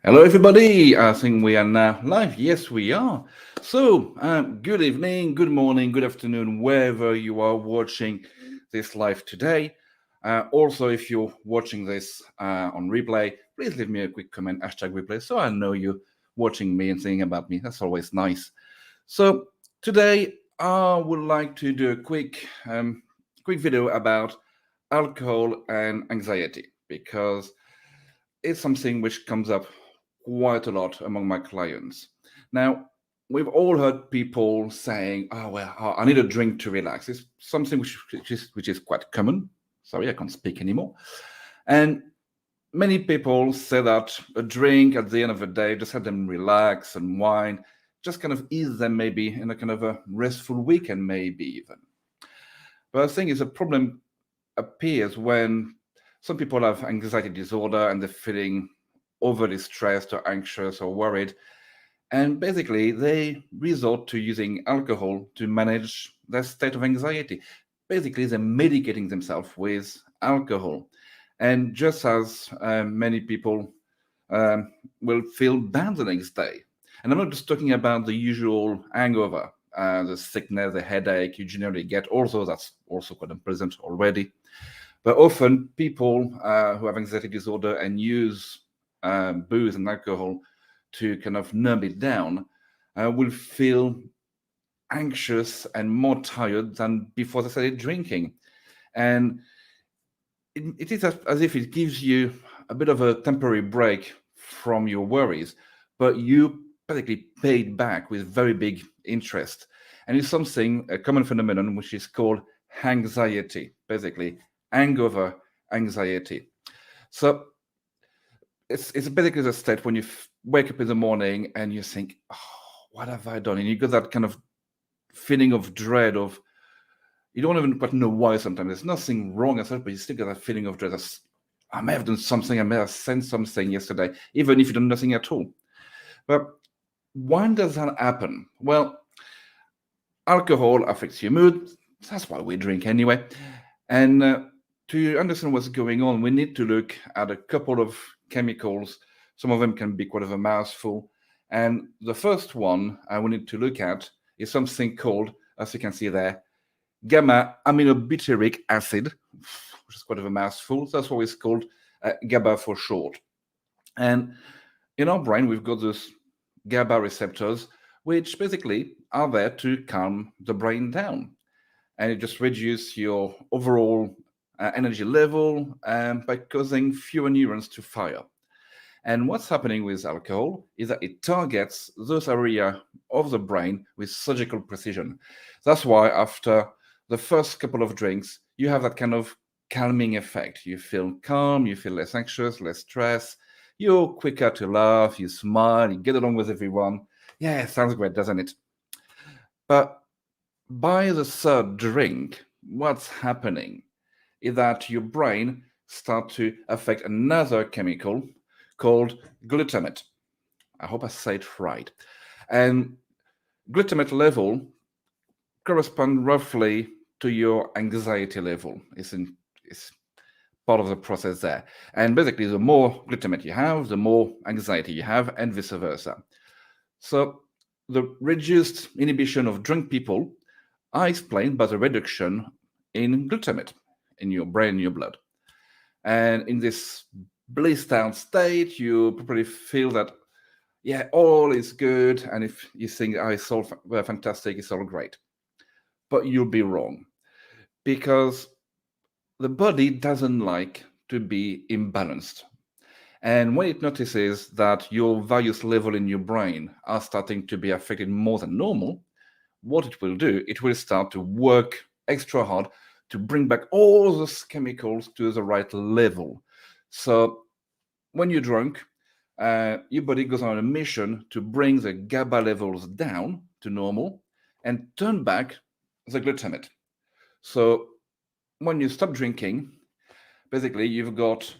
Hello, everybody. I think we are now live. Yes, we are. So, good evening, good morning, good afternoon, wherever you are watching this live today. Also, if you're watching this on replay, please leave me a quick comment, #replay, so I know you're watching me and thinking about me. That's always nice. So, today I would like to do a quick video about alcohol and anxiety, because it's something which comes up quite a lot among my clients. Now, we've all heard people saying, "Oh well, I need a drink to relax." It's something which is quite common. Sorry, I can't speak anymore. And many people say that a drink at the end of the day just help them relax and wine, just kind of ease them maybe in a kind of a restful weekend, maybe even. But the thing is, a problem appears when some people have anxiety disorder and they're feeling overly stressed or anxious or worried. And basically, they resort to using alcohol to manage their state of anxiety. Basically, they're medicating themselves with alcohol. And just as many people will feel bad the next day. And I'm not just talking about the usual hangover, the sickness, the headache you generally get, although that's also quite unpleasant already. But often people who have anxiety disorder and use booze and alcohol to kind of numb it down will feel anxious and more tired than before they started drinking. And it is as if it gives you a bit of a temporary break from your worries, but you basically pay it back with very big interest. And it's something, a common phenomenon, which is called hangxiety, basically hangover anxiety. So it's basically the state when you wake up in the morning and you think, "Oh, what have I done?" And you get that kind of feeling of dread of, you don't even quite know why sometimes. There's nothing wrong as such, but you still get that feeling of dread. I may have done something, I may have said something yesterday, even if you done nothing at all. But when does that happen? Well, alcohol affects your mood. That's why we drink anyway. And to understand what's going on, we need to look at a couple of chemicals. Some of them can be quite of a mouthful. And the first one I we need to look at is something called, as you can see there, Gamma-Aminobutyric Acid, which is quite of a mouthful. That's what it's called, Gaba for short. And in our brain, we've got those GABA receptors, which basically are there to calm the brain down. And it just reduces your overall energy level by causing fewer neurons to fire. And what's happening with alcohol is that it targets those areas of the brain with surgical precision. That's why after the first couple of drinks, you have that kind of calming effect. You feel calm, you feel less anxious, less stressed, you're quicker to laugh, you smile, you get along with everyone. Yeah, it sounds great, doesn't it? But by the third drink, what's happening is that your brain starts to affect another chemical called glutamate. I hope I said it right. And glutamate level corresponds roughly to your anxiety level. It's part of the process there. And basically, the more glutamate you have, the more anxiety you have, and vice versa. So the reduced inhibition of drunk people are explained by the reduction in glutamate in your brain, in your blood. And in this blissed out state, you probably feel that, yeah, all is good. And if you think, "Oh, it's all fantastic, it's all great." But you'll be wrong, because the body doesn't like to be imbalanced. And when it notices that your various levels in your brain are starting to be affected more than normal, what it will do, it will start to work extra hard to bring back all those chemicals to the right level. So when you're drunk, your body goes on a mission to bring the GABA levels down to normal and turn back the glutamate. So when you stop drinking, basically you've got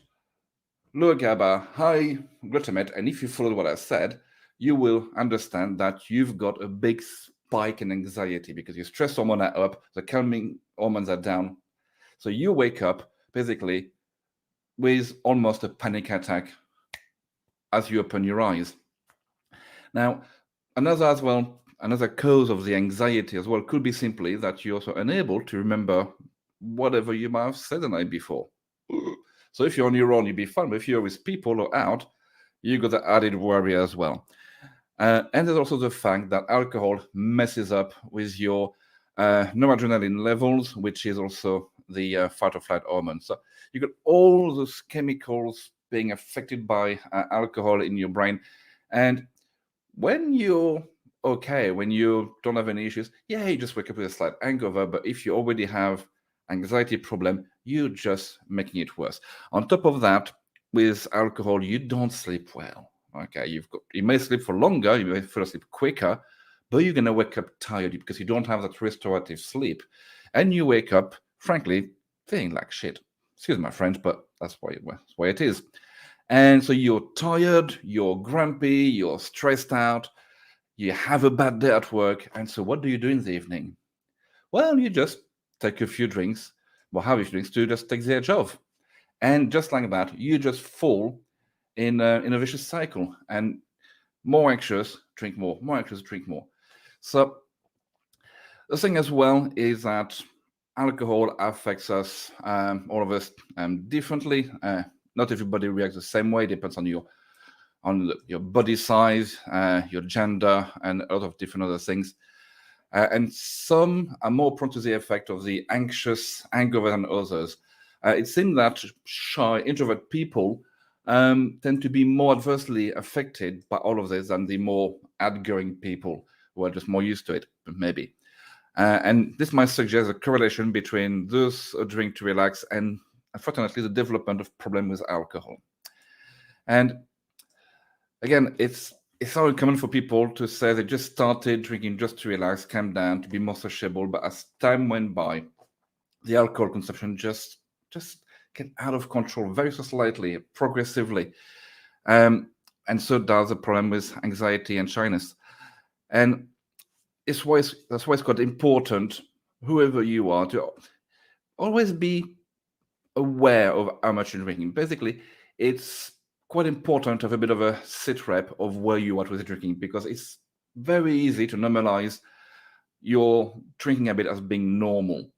low GABA, high glutamate, and if you followed what I said, you will understand that you've got a big spike in anxiety because your stress hormones are up, the calming hormones are down. So you wake up basically with almost a panic attack as you open your eyes. Now, another cause of the anxiety as well could be simply that you're also unable to remember whatever you might have said the night before. So if you're on your own, you'd be fine, but if you're with people or out, you got the added worry as well. And there's also the fact that alcohol messes up with your noradrenaline levels, which is also the fight or flight hormone. So you got all those chemicals being affected by alcohol in your brain. And when you're okay, when you don't have any issues, yeah, you just wake up with a slight hangover. But if you already have anxiety problem, you're just making it worse. On top of that, with alcohol, you don't sleep well. Okay, you may sleep for longer, you may fall asleep quicker, but you're gonna wake up tired because you don't have that restorative sleep, and you wake up, frankly, feeling like shit. Excuse my French, but that's why it is. And so you're tired, you're grumpy, you're stressed out, you have a bad day at work, and so what do you do in the evening? Well, you just take a few drinks, well, have a few drinks to just take the edge off. And just like that, you just fall in a vicious cycle. And more anxious, drink more. More anxious, drink more. So the thing as well is that alcohol affects us, all of us, differently. Not everybody reacts the same way. It depends on your body size, your gender, and a lot of different other things. And some are more prone to the effect of the anxious hangover than others. It seems that shy, introvert people tend to be more adversely affected by all of this than the more outgoing people who are just more used to it, maybe. And this might suggest a correlation between those who drink to relax and, unfortunately, the development of problems with alcohol. And again, it's so common for people to say they just started drinking just to relax, calm down, to be more sociable. But as time went by, the alcohol consumption just get out of control very so slightly, progressively. And so does the problem with anxiety and shyness. And that's why it's quite important, whoever you are, to always be aware of how much you're drinking. Basically, it's quite important to have a bit of a sit rep of where you are with drinking, because it's very easy to normalize your drinking habit as being normal.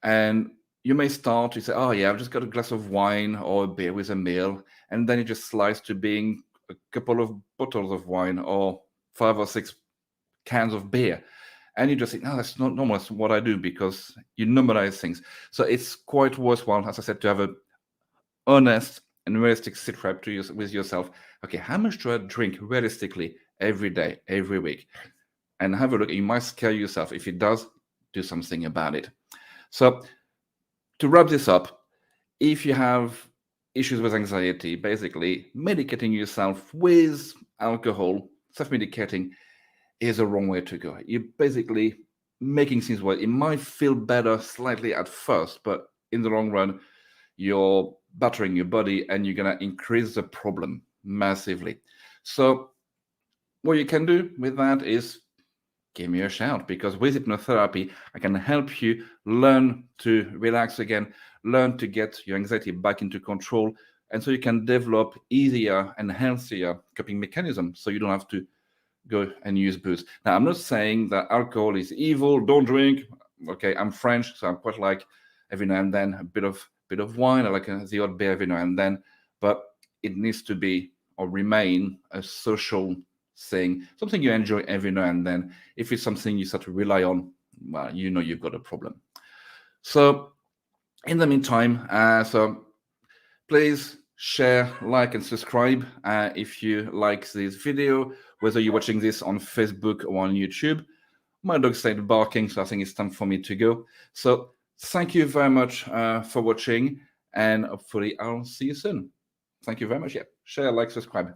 And you may start to say, oh yeah, I've just got a glass of wine or a beer with a meal, and then it just slides to being a couple of bottles of wine or 5 or 6 cans of beer. And you just think, no, that's not normal. That's what I do, because you normalize things. So it's quite worthwhile, as I said, to have a honest and realistic sit rep with yourself. Okay, how much do I drink realistically every day, every week? And have a look. You might scare yourself. If it does, do something about it. So to wrap this up, if you have issues with anxiety, basically medicating yourself with alcohol, self-medicating, is a wrong way to go. You're basically making things worse. It might feel better slightly at first, but in the long run, you're battering your body and you're going to increase the problem massively. So what you can do with that is give me a shout, because with hypnotherapy, I can help you learn to relax again, learn to get your anxiety back into control, and so you can develop easier and healthier coping mechanisms so you don't have to go and use booze. Now, I'm not saying that alcohol is evil, don't drink. Okay, I'm French, so I'm quite like every now and then a bit of wine. I like the odd beer every now and then, but it needs to be or remain a social thing, something you enjoy every now and then. If it's something you start to rely on, well, you know you've got a problem. So in the meantime, so please share, like, and subscribe if you like this video, whether you're watching this on Facebook or on YouTube. My dog started barking, so I think it's time for me to go. So thank you very much for watching, and hopefully I'll see you soon. Thank you very much. Yeah, share, like, subscribe.